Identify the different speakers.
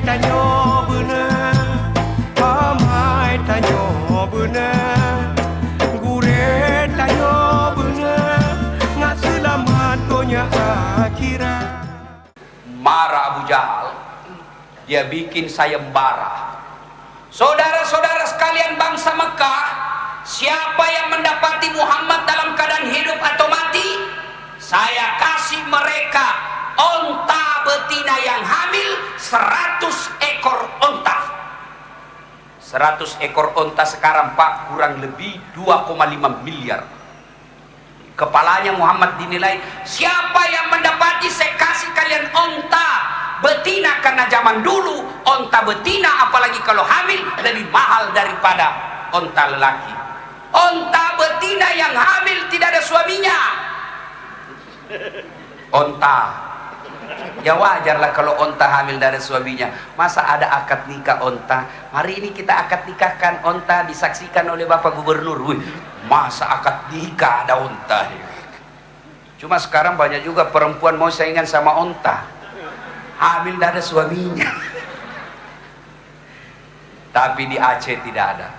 Speaker 1: tanyo bener, amai tanyo bener, gure tanyo bener, nggak selamat dunia akhirat.
Speaker 2: Marah Abu Jahal, dia bikin sayembara. Saudara-saudara sekalian bangsa Mekah, siapa yang mendapati Muhammad dalam keadaan hidup atau mati, saya kasih mereka onta betina yang hamil 100 ekor onta. 100 ekor onta sekarang Pak kurang lebih 2,5 miliar. Kepalanya Muhammad dinilai, siapa yang mendapati saya kasih kalian onta betina, karena zaman dulu onta betina apalagi kalau hamil lebih mahal daripada onta lelaki. Onta betina yang hamil tidak ada suaminya. Onta, ya wajarlah kalau onta hamil dari suaminya. Masa ada akad nikah onta? Hari ini kita akad nikahkan onta, disaksikan oleh Bapak Gubernur. Wih, masa akad nikah ada onta? Cuma sekarang banyak juga perempuan mau saingan sama onta, hamil tidak ada suaminya. Tapi di Aceh tidak ada.